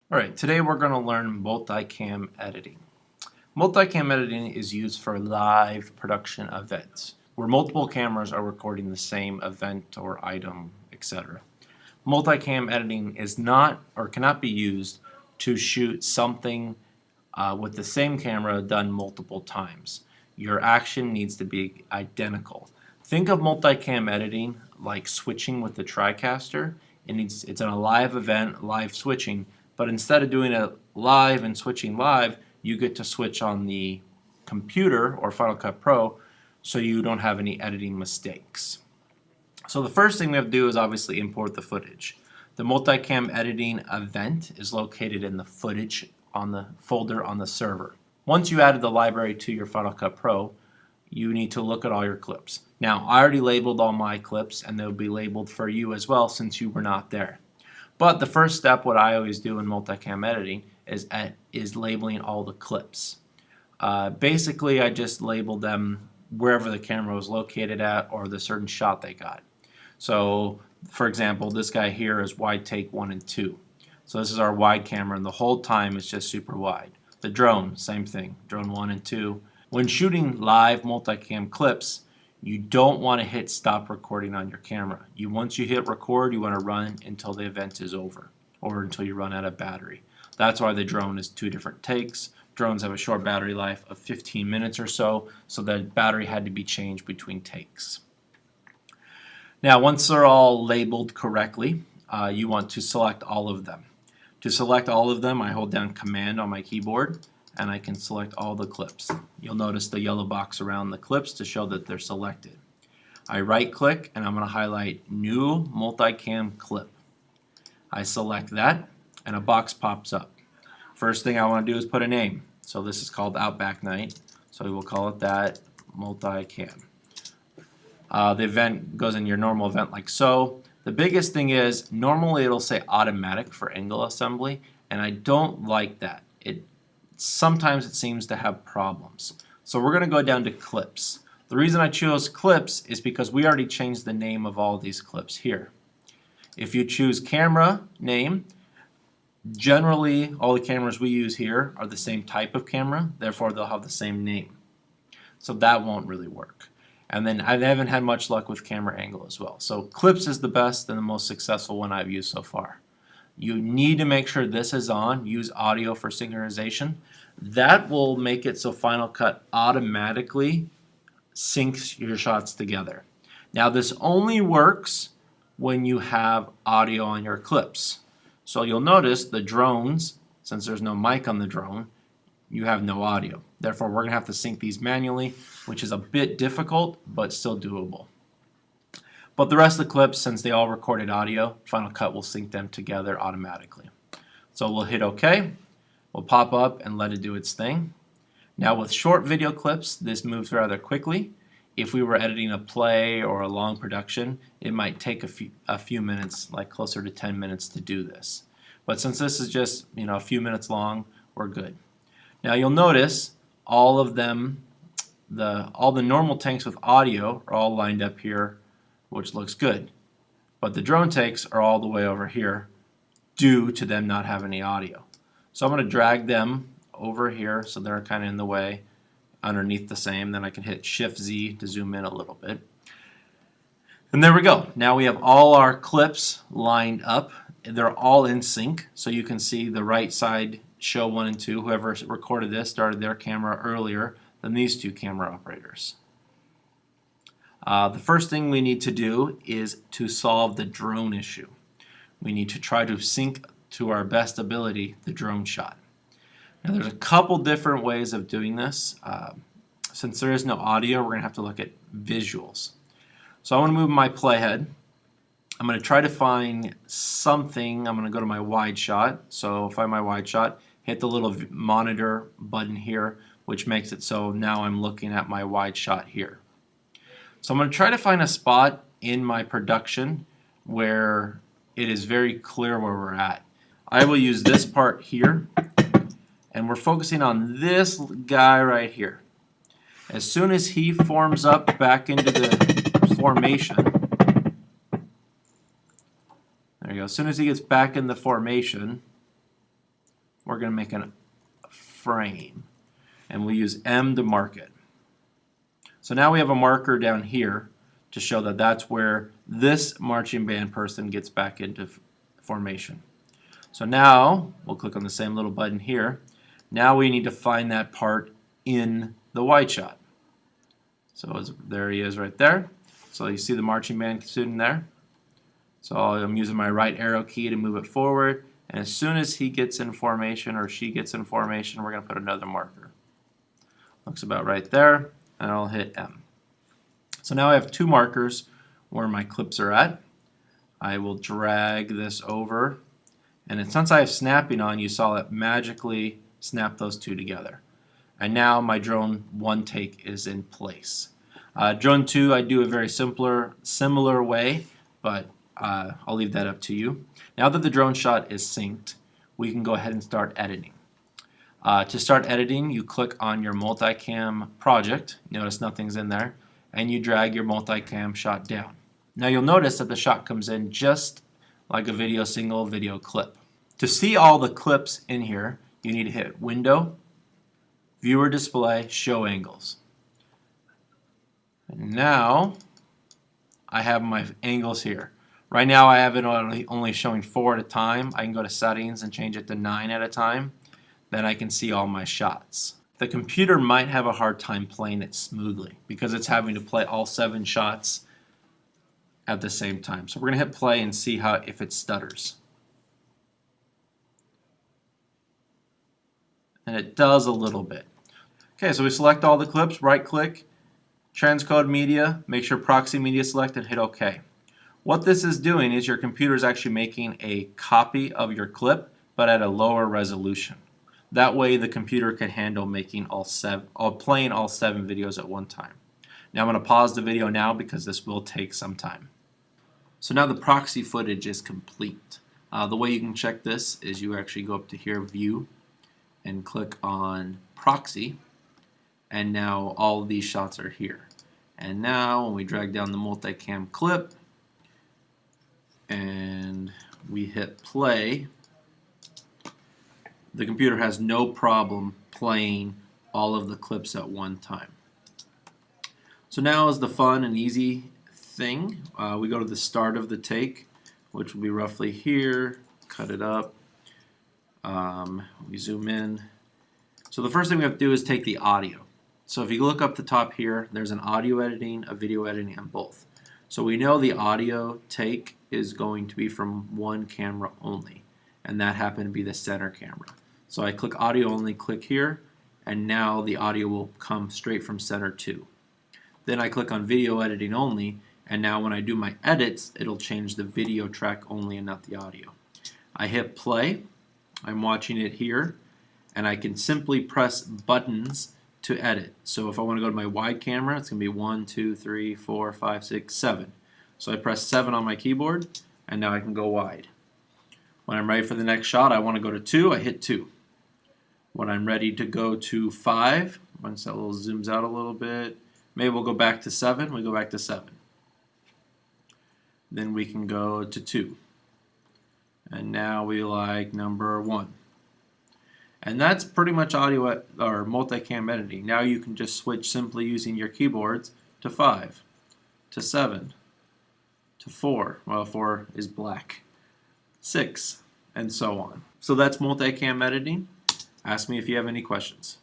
Alright, today we're going to learn multicam editing. Multicam editing is used for live production events, where multiple cameras are recording the same event or item, etc. Multicam editing is not or cannot be used to shoot something with the same camera done multiple times. Your action needs to be identical. Think of multicam editing like switching with the TriCaster. It's in a live event, live switching, but instead of doing it live and switching live, you get to switch on the computer or Final Cut Pro so you don't have any editing mistakes. So the first thing we have to do is obviously import the footage. The multicam editing event is located in the footage on the folder on the server. Once you added the library to your Final Cut Pro, you need to look at all your clips. Now, I already labeled all my clips and they'll be labeled for you as well since you were not there. But the first step, what I always do in multicam editing, is labeling all the clips. Basically, I just label them wherever the camera was located at or the certain shot they got. So, for example, this guy here is wide take 1 and 2. So this is our wide camera, and the whole time it's just super wide. The drone, same thing, drone 1 and 2. When shooting live multicam clips, you don't want to hit stop recording on your camera. Once you hit record, you want to run until the event is over or until you run out of battery. That's why the drone is 2 different takes. Drones have a short battery life of 15 minutes or so the battery had to be changed between takes. Now, once they're all labeled correctly, you want to select all of them. To select all of them, I hold down Command on my keyboard and I can select all the clips. You'll notice the yellow box around the clips to show that they're selected. I right click and I'm going to highlight New Multicam Clip. I select that and a box pops up. First thing I want to do is put a name. So this is called Outback Night, so we will call it that, Multicam. The event goes in your normal event like so. The biggest thing is normally it'll say automatic for angle assembly, and I don't like that. Sometimes it seems to have problems. So we're going to go down to clips. The reason I chose clips is because we already changed the name of all these clips here. If you choose camera name, generally all the cameras we use here are the same type of camera, therefore they'll have the same name. So that won't really work. And then I haven't had much luck with camera angle as well. So clips is the best and the most successful one I've used so far. You need to make sure this is on. Use audio for synchronization. That will make it so Final Cut automatically syncs your shots together. Now this only works when you have audio on your clips. So you'll notice the drones, since there's no mic on the drone, you have no audio. Therefore we're going to have to sync these manually, which is a bit difficult but still doable. But the rest of the clips, since they all recorded audio, Final Cut will sync them together automatically. So we'll hit OK. We'll pop up and let it do its thing. Now with short video clips, this moves rather quickly. If we were editing a play or a long production, it might take a few minutes, like closer to 10 minutes to do this. But since this is just a few minutes long, we're good. Now you'll notice all of them, all the normal tanks with audio are all lined up here, which looks good. But the drone takes are all the way over here due to them not having any audio. So I'm going to drag them over here so they're kind of in the way underneath the same. Then I can hit Shift Z to zoom in a little bit. And there we go. Now we have all our clips lined up. They're all in sync, so you can see the right side show 1 and 2. Whoever recorded this started their camera earlier than these 2 camera operators. The first thing we need to do is to solve the drone issue. We need to try to sync to our best ability the drone shot. Now there's a couple different ways of doing this. Since there is no audio, we're going to have to look at visuals. So I want to move my playhead. I'm going to try to find something. I'm going to go to my wide shot. So find my wide shot, hit the little monitor button here, which makes it so now I'm looking at my wide shot here. So I'm going to try to find a spot in my production where it is very clear where we're at. I will use this part here, and we're focusing on this guy right here. As soon as he forms up back into the formation, there you go. As soon as he gets back in the formation, we're going to make a frame, and we'll use M to mark it. So now we have a marker down here to show that that's where this marching band person gets back into formation. So now we'll click on the same little button here. Now we need to find that part in the wide shot. So there he is right there. So you see the marching band student there. So I'm using my right arrow key to move it forward, and as soon as he gets in formation or she gets in formation, we're going to put another marker. Looks about right there, and I'll hit M. So now I have two markers where my clips are at. I will drag this over, and since I have snapping on, you saw it magically snap those two together. And now my drone 1 take is in place. Drone 2, I do a very similar way, but I'll leave that up to you. Now that the drone shot is synced, we can go ahead and start editing. To start editing, you click on your Multicam project. Notice nothing's in there, and you drag your Multicam shot down. Now you'll notice that the shot comes in just like a single video clip. To see all the clips in here, you need to hit Window, Viewer Display, Show Angles. And now I have my angles here. Right now I have it only showing 4 at a time. I can go to settings and change it to 9 at a time. Then I can see all my shots. The computer might have a hard time playing it smoothly because it's having to play all 7 shots at the same time. So we're going to hit play and see if it stutters. And it does a little bit. Okay, so we select all the clips, right click, transcode media, make sure proxy media select, and hit OK. What this is doing is your computer is actually making a copy of your clip, but at a lower resolution. That way the computer can handle playing all 7 videos at one time. Now I'm going to pause the video now because this will take some time. So now the proxy footage is complete. The way you can check this is you actually go up to here, View, and click on Proxy, and now all of these shots are here. And now when we drag down the Multicam clip and we hit play, the computer has no problem playing all of the clips at one time. So now is the fun and easy thing. We go to the start of the take, which will be roughly here, cut it up, we zoom in. So the first thing we have to do is take the audio. So if you look up the top here, there's an audio editing, a video editing, and both. So we know the audio take is going to be from one camera only, and that happened to be the center camera. So I click audio only, click here, and now the audio will come straight from center 2. Then I click on video editing only, and now when I do my edits, it'll change the video track only and not the audio. I hit play, I'm watching it here, and I can simply press buttons to edit. So if I want to go to my wide camera, it's going to be 1, 2, 3, 4, 5, 6, 7. So I press 7 on my keyboard, and now I can go wide. When I'm ready for the next shot, I want to go to 2, I hit 2. When I'm ready to go to 5, once that little zooms out a little bit, maybe we'll go back to 7, we go back to 7. Then we can go to 2. And now we like number 1. And that's pretty much audio or multicam editing. Now you can just switch simply using your keyboards to 5, to 7, to 4. Well, 4 is black. 6, and so on. So that's multicam editing. Ask me if you have any questions.